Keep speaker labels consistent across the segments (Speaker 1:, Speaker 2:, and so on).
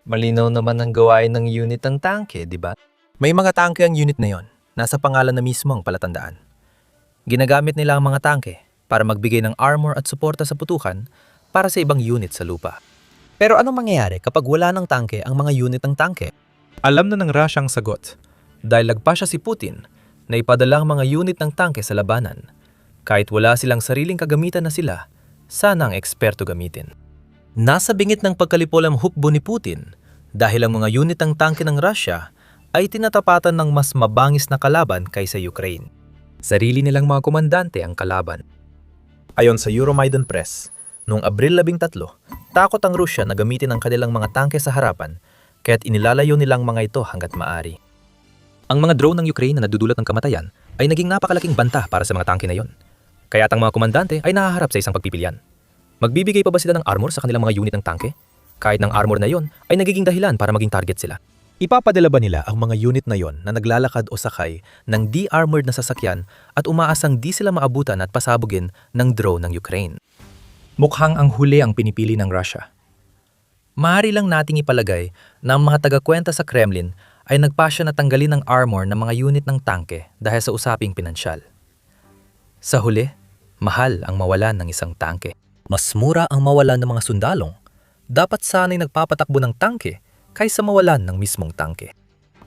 Speaker 1: Malinaw naman ang gawain ng unit ng tangke, di ba?
Speaker 2: May mga tangke ang unit na yon. Nasa pangalan na mismo ang palatandaan. Ginagamit nila ang mga tangke para magbigay ng armor at suporta sa putukan para sa ibang unit sa lupa. Pero anong mangyayari kapag wala ng tangke ang mga unit ng tangke?
Speaker 3: Alam na ng Russia ang sagot.
Speaker 2: Dahil lagpas siya si Putin na ipadala ang mga unit ng tangke sa labanan. Kahit wala silang sariling kagamitan na sila, sana ang eksperto gamitin. Nasa bingit ng pagkalipol ang hukbo ni Putin dahil ang mga unit ng tangke ng Russia ay tinatapatan ng mas mabangis na kalaban kaysa Ukraine. Sarili nilang mga komandante ang kalaban. Ayon sa Euromaidan Press, noong Abril 13, takot ang Rusya na gamitin ang kanilang mga tangke sa harapan kaya't inilalayo nilang mga ito hanggat maaari. Ang mga drone ng Ukraine na nadudulot ng kamatayan ay naging napakalaking banta para sa mga tangke na yon. Kaya't ang mga komandante ay nahaharap sa isang pagpipilian. Magbibigay pa ba sila ng armor sa kanilang mga unit ng tangke? Kahit ng armor na yon ay nagiging dahilan para maging target sila. Ipapadala ba nila ang mga unit na yon na naglalakad o sakay ng de-armored na sasakyan at umaasang di sila maabutan at pasabugin ng drone ng Ukraine? Mukhang ang huli ang pinipili ng Russia. Maaari lang nating ipalagay na ang mga taga-kwenta sa Kremlin ay nagpasya na tanggalin ang armor ng mga unit ng tangke dahil sa usaping pinansyal. Sa huli, mahal ang mawalan ng isang tangke. Mas mura ang mawalan ng mga sundalong. Dapat sana'y nagpapatakbo ng tangke kaysa mawalan ng mismong tangke.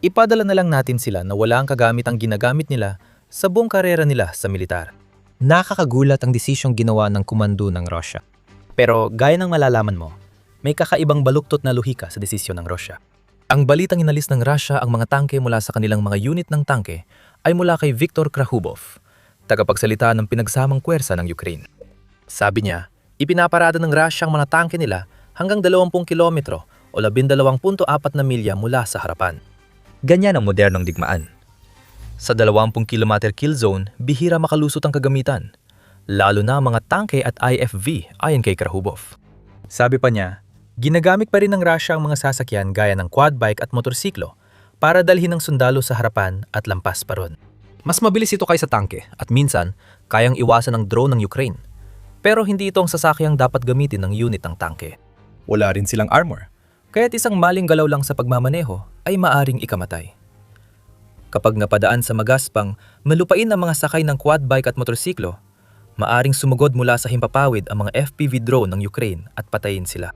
Speaker 2: Ipadala na lang natin sila na wala ang kagamit ang ginagamit nila sa buong karera nila sa militar. Nakakagulat ang desisyong ginawa ng komando ng Russia. Pero gaya ng malalaman mo, may kakaibang baluktot na lohika sa desisyon ng Russia. Ang balitang inalis ng Russia ang mga tangke mula sa kanilang mga unit ng tangke ay mula kay Viktor Krahubov, tagapagsalita ng pinagsamang puwersa ng Ukraine. Sabi niya, ipinaparada ng Russia ang mga tangke nila hanggang 20 kilometro o 12.4 na milya mula sa harapan. Ganyan ang modernong digmaan. Sa 20 kilometer kill zone, bihira makalusot ang kagamitan, lalo na ang mga tangke at IFV ayon kay Krahubov. Sabi pa niya, ginagamit pa rin ng Russia ang mga sasakyan gaya ng quad bike at motorsiklo para dalhin ng sundalo sa harapan at lampas pa ron. Mas mabilis ito kaysa tangke at minsan kayang iwasan ng drone ng Ukraine. Pero hindi ito ang sasakyang dapat gamitin ng unit ng tangke. Wala rin silang armor, kaya't isang maling galaw lang sa pagmamaneho ay maaring ikamatay. Kapag napadaan sa magaspang, malupain ang mga sakay ng quad bike at motorsiklo, maaring sumugod mula sa himpapawid ang mga FPV drone ng Ukraine at patayin sila.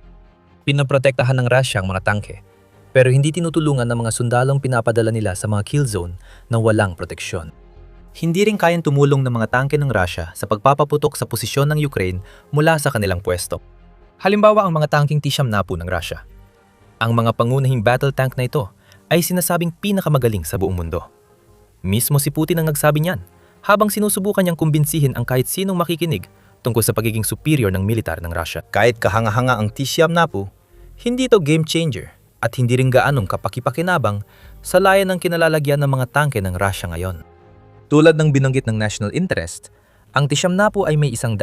Speaker 2: Pinaprotektahan ng Russia ang mga tangke, pero hindi tinutulungan ng mga sundalong pinapadala nila sa mga kill zone na walang proteksyon. Hindi rin kayang tumulong ng mga tangke ng Russia sa pagpapaputok sa posisyon ng Ukraine mula sa kanilang pwesto. Halimbawa ang mga tangking T-72 ng Russia. Ang mga pangunahing battle tank na ito ay sinasabing pinakamagaling sa buong mundo. Mismo si Putin ang nagsabi niyan habang sinusubukan niyang kumbinsihin ang kahit sinong makikinig tungkol sa pagiging superior ng militar ng Russia. Kahit kahanga-hanga ang T-72, hindi ito game changer at hindi rin gaanong kapakipakinabang sa layan ng kinalalagyan ng mga tangke ng Russia ngayon. Tulad ng binanggit ng national interest, ang T-72 ay may 100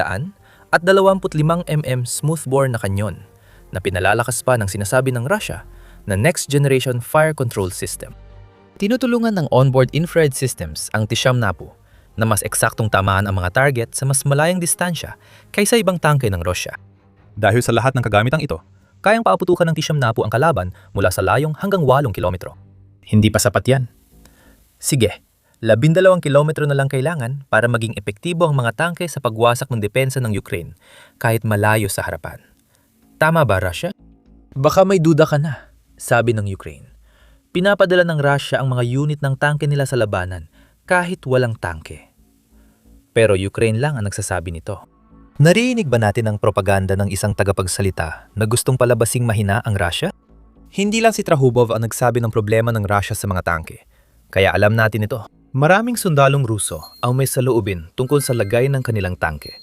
Speaker 2: at 25 mm smoothbore na kanyon na pinalalakas pa ng sinasabi ng Russia na next generation fire control system. Tinutulungan ng onboard infrared systems ang T-72 na mas eksaktong tamaan ang mga target sa mas malayang distansya kaysa ibang tangke ng Russia. Dahil sa lahat ng kagamitang ito, kayang paaputukan ng T-72 ang kalaban mula sa layong hanggang 8 kilometro. Hindi pa sapat yan. Sige, 12 kilometro na lang kailangan para maging epektibo ang mga tangke sa pagwasak ng depensa ng Ukraine kahit malayo sa harapan. Tama ba, Russia? Baka may duda ka na, sabi ng Ukraine. Pinapadala ng Russia ang mga unit ng tangke nila sa labanan kahit walang tangke. Pero Ukraine lang ang nagsasabi nito. Narinig ba natin ang propaganda ng isang tagapagsalita na gustong palabasing mahina ang Russia? Hindi lang si Krahubov ang nagsabi ng problema ng Russia sa mga tangke, kaya alam natin ito. Maraming sundalong Ruso ang may saloobin tungkol sa lagay ng kanilang tangke.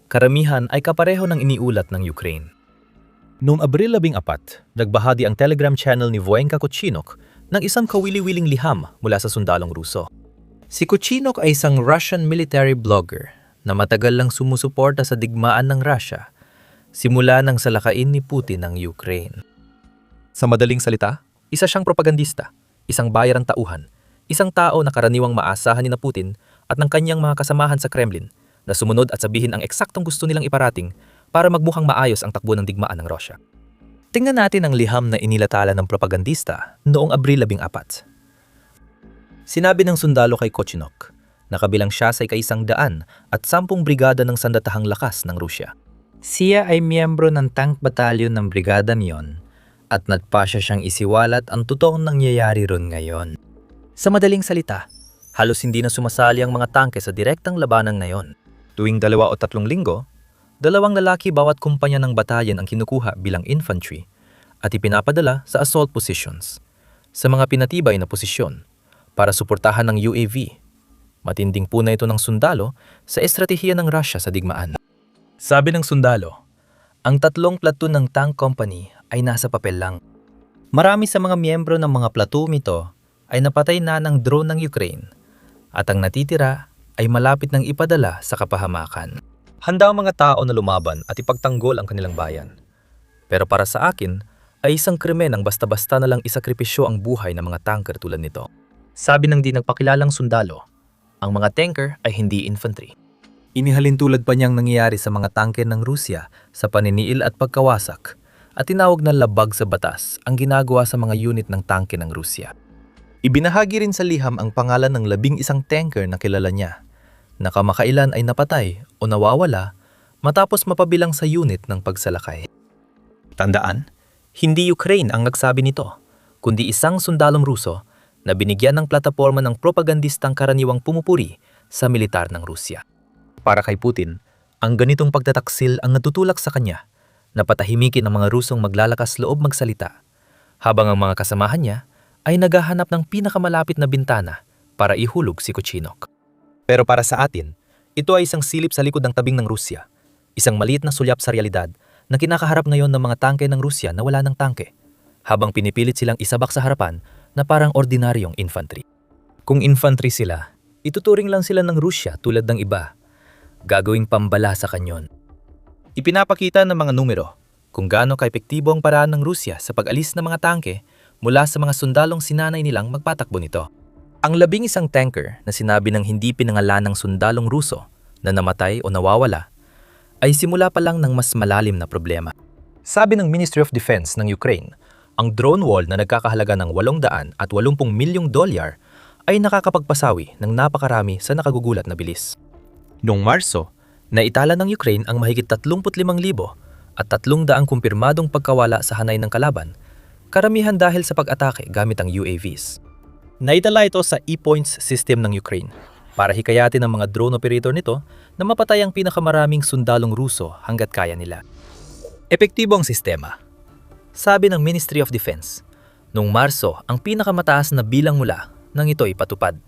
Speaker 2: Karamihan ay kapareho ng iniulat ng Ukraine. Noong Abril 14, nagbahagi ang Telegram channel ni Voenka Kuchinok ng isang kawili-wiling liham mula sa sundalong Ruso. Si Kuchinok ay isang Russian military blogger na matagal lang sumusuporta sa digmaan ng Russia simula nang salakain ni Putin ang Ukraine. Sa madaling salita, isa siyang propagandista, isang bayarang tauhan, isang tao na karaniwang maasahan ni Putin at ng kanyang mga kasamahan sa Kremlin na sumunod at sabihin ang eksaktong gusto nilang iparating para magmukhang maayos ang takbo ng digmaan ng Russia. Tingnan natin ang liham na inilatala ng propagandista noong Abril 14. Sinabi ng sundalo kay Kochinok na kabilang siya sa ika-100 at 10 brigada ng sandatahang lakas ng Rusya. Siya ay miyembro ng tank batalyon ng brigada niyon at nagpasya siyang isiwalat ang totoong nangyayari ron ngayon. Sa madaling salita, halos hindi na sumasali ang mga tangke sa direktang labanan ngayon. Tuwing 2 o 3 linggo, 2 lalaki bawat kumpanya ng batalyon ang kinukuha bilang infantry at ipinapadala sa assault positions sa mga pinatibay na posisyon para suportahan ng UAV. Matinding puna ito ng sundalo sa estratehiya ng Russia sa digmaan. Sabi ng sundalo, ang 3 platoon ng tank company ay nasa papel lang. Marami sa mga miyembro ng mga platoon ito ay napatay na ng drone ng Ukraine at ang natitira ay malapit ng ipadala sa kapahamakan. Handa ang mga tao na lumaban at ipagtanggol ang kanilang bayan. Pero para sa akin, ay isang krimen ang basta-basta na lang isakripisyo ang buhay ng mga tanker tulad nito. Sabi ng di nagpakilalang sundalo, ang mga tanker ay hindi infantry. Inihalin tulad pa niyang nangyayari sa mga tanker ng Rusya sa paniniil at pagkawasak at tinawag na labag sa batas ang ginagawa sa mga unit ng tanke ng Rusya. Ibinahagi rin sa liham ang pangalan ng 11 tanker na kilala niya na kamakailan ay napatay o nawawala matapos mapabilang sa unit ng pagsalakay. Tandaan, hindi Ukraine ang nagsabi nito, kundi isang sundalong Ruso na binigyan ng plataporma ng propagandistang karaniwang pumupuri sa militar ng Rusya. Para kay Putin, ang ganitong pagtataksil ang natutulak sa kanya na patahimikin ang mga Rusong maglalakas loob magsalita, habang ang mga kasamahan niya ay naghahanap ng pinakamalapit na bintana para ihulog si Kochinok. Pero para sa atin, ito ay isang silip sa likod ng tabing ng Rusya, isang maliit na sulyap sa realidad na kinakaharap ngayon ng mga tangke ng Rusya na wala ng tangke, habang pinipilit silang isabak sa harapan na parang ordinaryong infantry. Kung infantry sila, ituturing lang sila ng Rusya tulad ng iba, gagawing pambala sa kanyon. Ipinapakita ng mga numero kung gaano kaepektibo ang paraan ng Rusya sa pag-alis ng mga tangke mula sa mga sundalong sinanay nilang magpatakbo nito. Ang 11 tanker na sinabi ng hindi pinangalan ng sundalong Ruso na namatay o nawawala ay simula pa lang ng mas malalim na problema. Sabi ng Ministry of Defense ng Ukraine, ang drone wall na nagkakahalaga ng $880 milyong ay nakakapagpasawi ng napakarami sa nakagugulat na bilis. Noong Marso, naitala ng Ukraine ang mahigit 35,000 at 300 kumpirmadong pagkawala sa hanay ng kalaban, karamihan dahil sa pag-atake gamit ang UAVs. Naitala ito sa E-Points system ng Ukraine para hikayatin ang mga drone operator nito na mapatay ang pinakamaraming sundalong Ruso hanggat kaya nila. Epektibo ang sistema. Sabi ng Ministry of Defense, noong Marso ang pinakamataas na bilang mula nang ito'y patupad.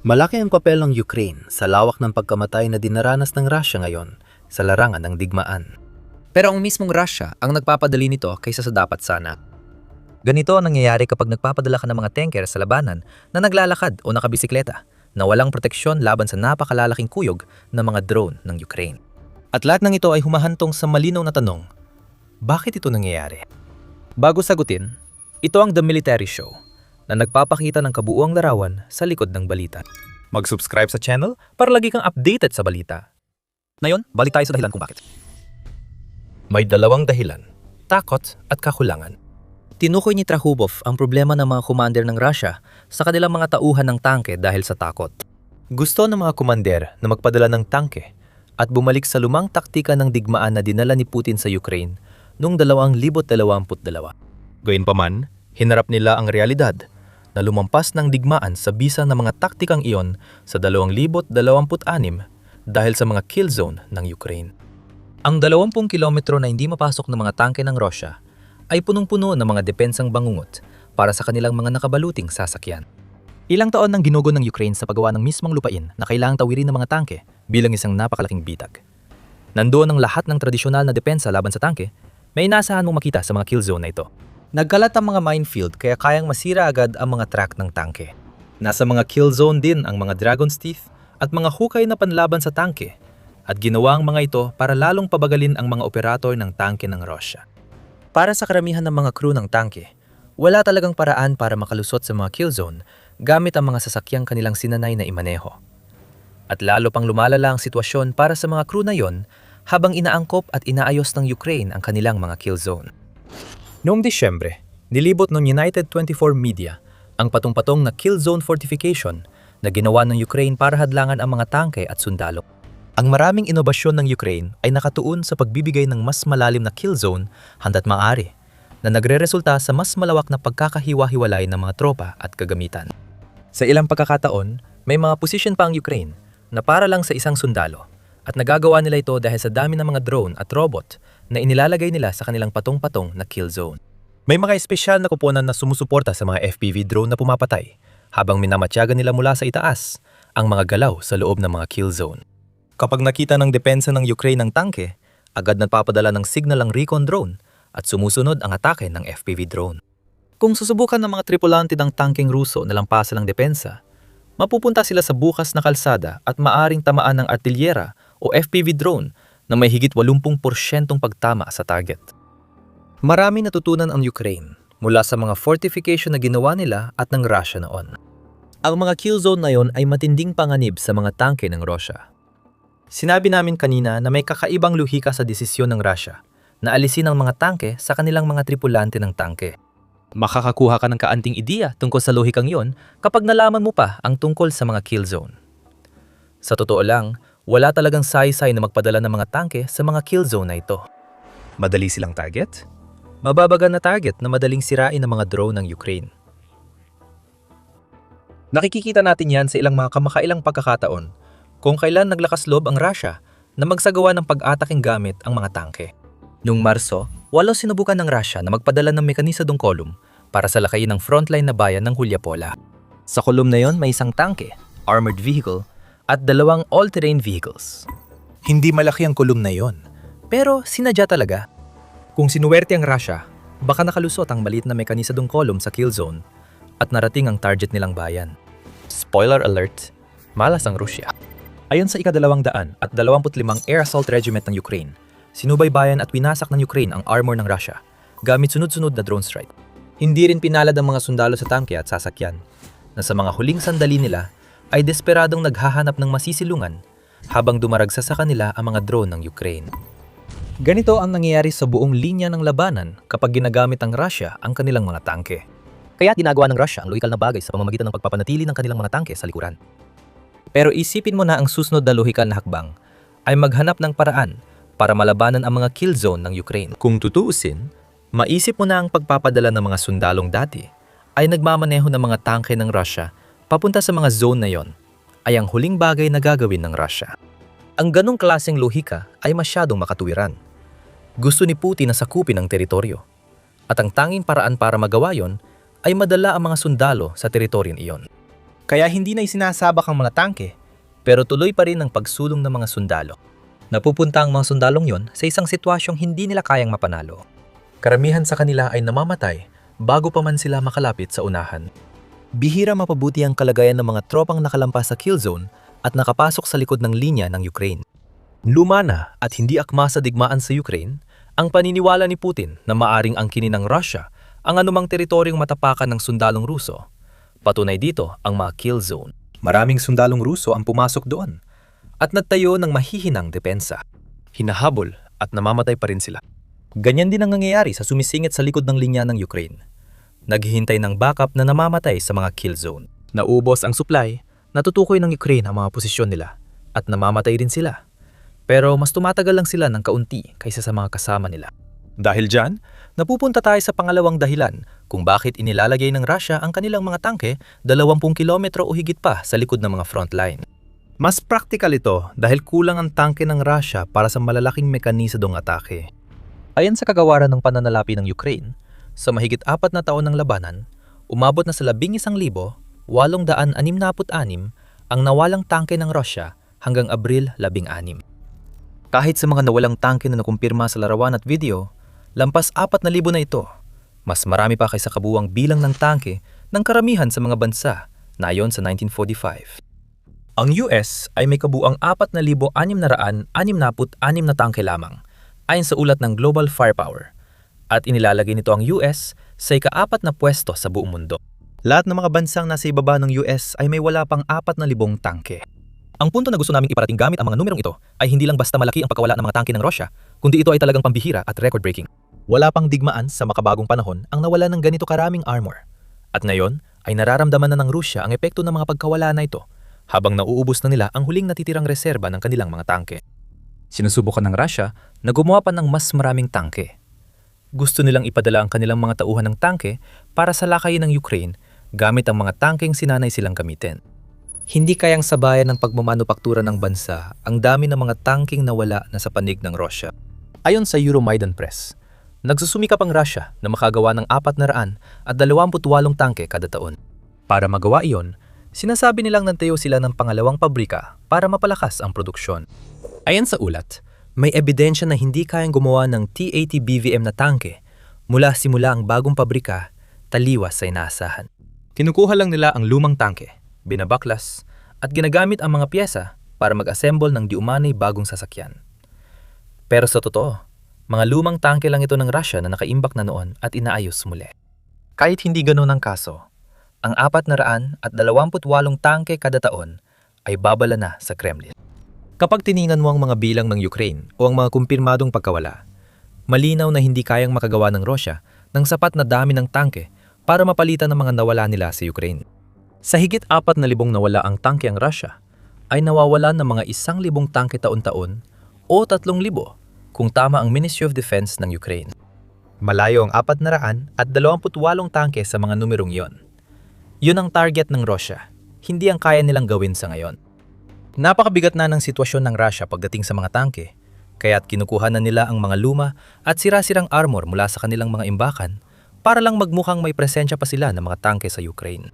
Speaker 2: Malaki ang papel ng Ukraine sa lawak ng pagkamatay na dinaranas ng Russia ngayon sa larangan ng digmaan. Pero ang mismong Russia ang nagpapadali nito kaysa sa dapat sana. Ganito ang nangyayari kapag nagpapadala ka ng mga tanker sa labanan na naglalakad o nakabisikleta na walang proteksyon laban sa napakalalaking kuyog ng mga drone ng Ukraine. At lahat ng ito ay humahantong sa malinaw na tanong, bakit ito nangyayari? Bago sagutin, ito ang The Military Show na nagpapakita ng kabuuang larawan sa likod ng balita. Mag-subscribe sa channel para lagi kang updated sa balita. Ngayon, balik tayo sa dahilan kung bakit. May 2 dahilan, takot at kakulangan. Tinukoy ni Trahubov ang problema ng mga commander ng Russia sa kanilang mga tauhan ng tangke dahil sa takot. Gusto ng mga commander na magpadala ng tangke at bumalik sa lumang taktika ng digmaan na dinala ni Putin sa Ukraine noong 2022. Gayunpaman, hinarap nila ang realidad na lumampas ng digmaan sa bisa ng mga taktikang iyon sa 2026 dahil sa mga kill zone ng Ukraine. Ang 20 kilometro na hindi mapasok ng mga tangke ng Russia ay punong-puno ng mga depensang bangungot para sa kanilang mga nakabaluting sasakyan. Ilang taon nang ginugo ng Ukraine sa paggawa ng mismong lupain na kailangang tawirin ng mga tangke bilang isang napakalaking bitag. Nandoon ang lahat ng tradisyonal na depensa laban sa tangke, may inaasahan mong makita sa mga kill zone na ito. Nagkalat ang mga minefield kaya kayang masira agad ang mga track ng tangke. Nasa mga kill zone din ang mga Dragon's Teeth at mga hukay na panlaban sa tangke at ginawa ang mga ito para lalong pabagalin ang mga operator ng tangke ng Russia. Para sa karamihan ng mga crew ng tangke, wala talagang paraan para makalusot sa mga kill zone gamit ang mga sasakyang kanilang sinanay na imaneho. At lalo pang lumalala ang sitwasyon para sa mga crew na yon habang inaangkop at inaayos ng Ukraine ang kanilang mga kill zone. Noong Disyembre, nilibot ng United 24 Media ang patong-patong na kill zone fortification na ginawa ng Ukraine para hadlangan ang mga tangke at sundalo. Ang maraming inobasyon ng Ukraine ay nakatuon sa pagbibigay ng mas malalim na kill zone handa't maaari, na nagreresulta sa mas malawak na pagkakahiwa-hiwalay ng mga tropa at kagamitan. Sa ilang pagkakataon, may mga posisyon pa ang Ukraine na para lang sa isang sundalo at nagagawa nila ito dahil sa dami ng mga drone at robot na inilalagay nila sa kanilang patong-patong na kill zone. May mga espesyal na kuponan na sumusuporta sa mga FPV drone na pumapatay habang minamatyagan nila mula sa itaas ang mga galaw sa loob ng mga kill zone. Kapag nakita ng depensa ng Ukraine ng tangke, agad nagpapadala ng signal ang recon drone at sumusunod ang atake ng FPV drone. Kung susubukan ng mga tripulante ng tangkeng Ruso na lampasan ang depensa, mapupunta sila sa bukas na kalsada at maaring tamaan ng artilyera o FPV drone na may higit 80% pagtama sa target. Marami natutunan ang Ukraine mula sa mga fortification na ginawa nila at ng Russia noon. Ang mga kill zone na yon ay matinding panganib sa mga tangke ng Russia. Sinabi namin kanina na may kakaibang luhika sa desisyon ng Russia na alisin ang mga tangke sa kanilang mga tripulante ng tangke. Makakakuha ka ng kaanting ideya tungkol sa lohikang yon kapag nalaman mo pa ang tungkol sa mga kill zone. Sa totoo lang, wala talagang saysay na magpadala ng mga tangke sa mga kill zone na ito. Madali silang target? Mababagan na target na madaling sirain ng mga drone ng Ukraine. Nakikikita natin yan sa ilang mga kamakailang pagkakataon kung kailan naglakas loob ang Russia na magsagawa ng pag-ataking gamit ang mga tangke. Noong Marso, sinubukan ng Russia na magpadala ng mekanisadong kolum para salakayin ang frontline na bayan ng Hulyapola. Sa kolum na yon may isang tangke, armored vehicle, at 2 all-terrain vehicles. Hindi malaki ang kolum na yon, pero sinadya talaga. Kung sinuwerte ang Russia, baka nakalusot ang maliit na mekanisadong kolum sa kill zone at narating ang target nilang bayan. Spoiler alert, malas ang Russia. Ayon sa ika-225 Air Assault Regiment ng Ukraine, sinubaybayan at winasak ng Ukraine ang armor ng Russia gamit sunod-sunod na drone strike. Hindi rin pinalad ang mga sundalo sa tangke at sasakyan, na sa mga huling sandali nila ay desperadong naghahanap ng masisilungan habang dumaragsa sa kanila ang mga drone ng Ukraine. Ganito ang nangyayari sa buong linya ng labanan kapag ginagamit ng Russia ang kanilang mga tangke. Kaya ginagawa ng Russia ang lohikal na bagay sa pamamagitan ng pagpapanatili ng kanilang mga tangke sa likuran. Pero isipin mo na ang susunod na lohikal na hakbang ay maghanap ng paraan para malabanan ang mga kill zone ng Ukraine. Kung tutuusin, maisip mo na ang pagpapadala ng mga sundalong dati ay nagmamaneho ng mga tangke ng Russia papunta sa mga zone na yon ay ang huling bagay na gagawin ng Russia. Ang ganong klaseng lohika ay masyadong makatuwiran. Gusto ni Putin na sakupin ang teritoryo. At ang tanging paraan para magawa yon ay madala ang mga sundalo sa teritoryon iyon. Kaya hindi na isinasabak ang mga tangke, pero tuloy pa rin ang pagsulong ng mga sundalo. Napupunta ang mga sundalong yon sa isang sitwasyong hindi nila kayang mapanalo. Karamihan sa kanila ay namamatay bago pa man sila makalapit sa unahan. Bihira mapabuti ang kalagayan ng mga tropang nakalampas sa kill zone at nakapasok sa likod ng linya ng Ukraine. Luma na at hindi akma sa digmaan sa Ukraine ang paniniwala ni Putin na maaring angkinin ng Russia ang anumang teritoryong matapakan ng sundalong Ruso. Patunay dito ang mga kill zone. Maraming sundalong Ruso ang pumasok doon at nagtayo ng mahihinang depensa. Hinahabol at namamatay pa rin sila. Ganyan din ang nangyayari sa sumisingit sa likod ng linya ng Ukraine. Naghihintay ng backup na namamatay sa mga kill zone. Naubos ang supply, natutukoy ng Ukraine ang mga posisyon nila at namamatay rin sila. Pero mas tumatagal lang sila ng kaunti kaysa sa mga kasama nila. Dahil dyan, napupunta tayo sa pangalawang dahilan kung bakit inilalagay ng Russia ang kanilang mga tangke 20 kilometro o higit pa sa likod ng mga frontline. Mas practical ito dahil kulang ang tangke ng Russia para sa malalaking mekanisadong atake. Ayon sa kagawaran ng pananalapi ng Ukraine, sa mahigit 4 na taon ng labanan, umabot na sa 11,866 ang nawalang tangke ng Russia hanggang Abril 16. Kahit sa mga nawalang tangke na nakumpirma sa larawan at video, lampas 4,000 na ito. Mas marami pa kaysa kabuwang bilang ng tangke ng karamihan sa mga bansa na ayon sa 1945. Ang US ay may kabuang 4,666 na tangke lamang ayon sa ulat ng Global Firepower at inilalagay nito ang US sa ika-4 na pwesto sa buong mundo. Lahat ng mga bansang nasa ibaba ng US ay may wala pang 4,000 tangke. Ang punto na gusto naming iparating gamit ang mga numerong ito ay hindi lang basta malaki ang pagkawala ng mga tangke ng Russia, kundi ito ay talagang pambihira at record-breaking. Wala pang digmaan sa makabagong panahon ang nawala ng ganito karaming armor. At ngayon ay nararamdaman na ng Rusya ang epekto ng mga pagkawala na ito habang nauubos na nila ang huling natitirang reserba ng kanilang mga tangke. Sinusubukan ng Russia na gumawa pa ng mas maraming tangke. Gusto nilang ipadala ang kanilang mga tauhan ng tangke para sa lakayin ng Ukraine gamit ang mga tangkeng sinanay silang gamitin. Hindi kayang sabayan ng pagmamanupaktura ng bansa ang dami ng mga tangkeng nawala na sa panig ng Russia. Ayon sa Euromaidan Press, nagsusumikap ang Russia na makagawa ng 428 tangke kada taon. Para magawa iyon, sinasabi nilang nantayo sila ng pangalawang pabrika para mapalakas ang produksyon. Ayon sa ulat, may ebidensya na hindi kayang gumawa ng T-80 BVM na tangke mula simula ang bagong pabrika taliwas sa inaasahan. Kinukuha lang nila ang lumang tangke, binabaklas, at ginagamit ang mga pyesa para mag-assemble ng diumanay bagong sasakyan. Pero sa totoo, mga lumang tangke lang ito ng Russia na nakaimbak na noon at inaayos muli. Kahit hindi ganoon ang kaso, ang 428 tangke kada taon ay babala na sa Kremlin. Kapag tiningnan mo ang mga bilang ng Ukraine o ang mga kumpirmadong pagkawala, malinaw na hindi kayang makagawa ng Russia ng sapat na dami ng tangke para mapalitan ang mga nawala nila sa Ukraine. Sa higit 4,000 nawala ang tangke ang Russia, ay nawawalan ng mga 1,000 tangke taon-taon o 3,000 kung tama ang Ministry of Defense ng Ukraine. Malayo ang 428 tangke sa mga numerong iyon. Yun ang target ng Russia, hindi ang kaya nilang gawin sa ngayon. Napakabigat na ng sitwasyon ng Russia pagdating sa mga tangke, kaya't kinukuha na nila ang mga luma at sira-sirang armor mula sa kanilang mga imbakan para lang magmukhang may presensya pa sila ng mga tangke sa Ukraine.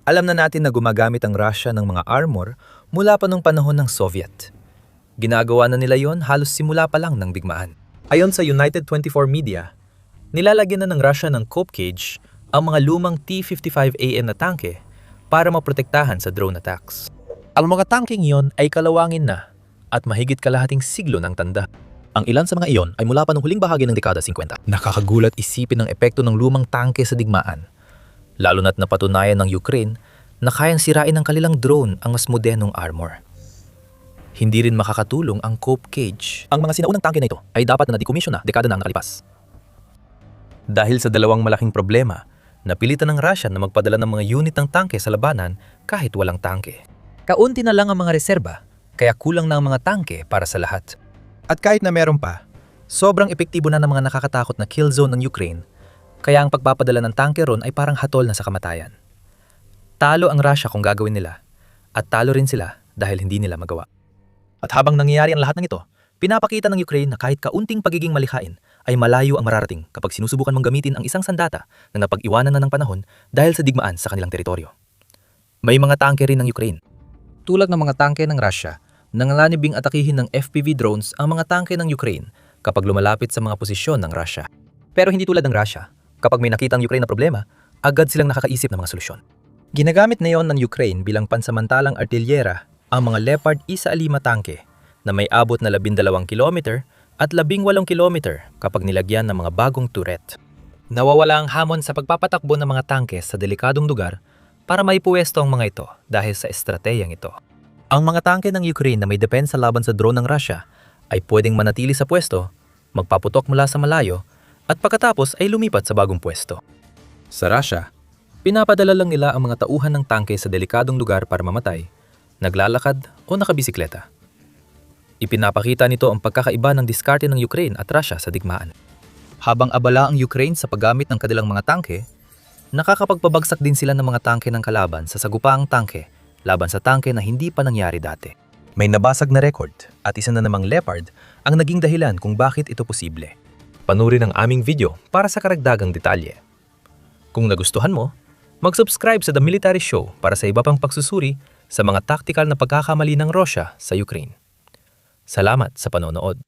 Speaker 2: Alam na natin na gumagamit ang Russia ng mga armor mula pa nung panahon ng Soviet. Ginagawa na nila yon halos simula pa lang ng digmaan. Ayon sa United 24 Media, nilalagyan na ng Russia ng cope cage ang mga lumang T-55AM na tangke para maprotektahan sa drone attacks. Ang mga tangkeng iyon ay kalawangin na at mahigit kalahating siglo ng tanda. Ang ilan sa mga iyon ay mula pa noong huling bahagi ng dekada 50. Nakakagulat isipin ang epekto ng lumang tangke sa digmaan, lalo na't napatunayan ng Ukraine na kayang sirain ng kanilang drone ang mas modernong armor. Hindi rin makakatulong ang cope cage. Ang mga sinaunang tangke na ito ay dapat na na-decommission na dekada na ang nakalipas. Dahil sa dalawang malaking problema, napilitan ng Russia na magpadala ng mga unit ng tangke sa labanan kahit walang tangke. Kaunti na lang ang mga reserba, kaya kulang na ang mga tangke para sa lahat.
Speaker 3: At kahit na meron pa,
Speaker 2: Sobrang epektibo na ng mga nakakatakot na kill zone ng Ukraine, kaya ang pagpapadala ng tangke ron ay parang hatol na sa kamatayan. Talo ang Russia kung gagawin nila, at talo rin sila dahil hindi nila magawa. At habang nangyayari ang lahat ng ito, pinapakita ng Ukraine na kahit kaunting pagiging malikhain ay malayo ang mararating kapag sinusubukan mong gamitin ang isang sandata na napag-iwanan na ng panahon dahil sa digmaan sa kanilang teritoryo. May mga tangke rin ng Ukraine. Tulad ng mga tangke ng Russia, nanganganibing atakihin ng FPV drones ang mga tangke ng Ukraine kapag lumalapit sa mga posisyon ng Russia. Pero hindi tulad ng Russia, kapag may nakita ang Ukraine na problema, agad silang nakakaisip ng mga solusyon. Ginagamit na yon ng Ukraine bilang pansamantalang artilyera ang mga Leopard 105 tangke na may abot na 12 kilometer at 18 kilometer kapag nilagyan ng mga bagong turret. Nawawala ang hamon sa pagpapatakbo ng mga tangke sa delikadong lugar para maipuwesto ang mga ito dahil sa estratehiyang ito. Ang mga tangke ng Ukraine na may depensa laban sa drone ng Russia ay pwedeng manatili sa pwesto, magpaputok mula sa malayo, at pagkatapos ay lumipat sa bagong pwesto. Sa Russia, pinapadala lang nila ang mga tauhan ng tangke sa delikadong lugar para mamatay, naglalakad o nakabisikleta. Ipinapakita nito ang pagkakaiba ng diskarte ng Ukraine at Russia sa digmaan. Habang abala ang Ukraine sa paggamit ng kanilang mga tangke, nakakapagpabagsak din sila ng mga tangke ng kalaban sa sagupaang tangke laban sa tangke na hindi pa nangyari dati. May nabasag na record at isa na namang Leopard ang naging dahilan kung bakit ito posible. Panurin ang aming video para sa karagdagang detalye. Kung nagustuhan mo, mag-subscribe sa The Military Show para sa iba pang pagsusuri sa mga taktikal na pagkakamali ng Russia sa Ukraine. Salamat sa panonood.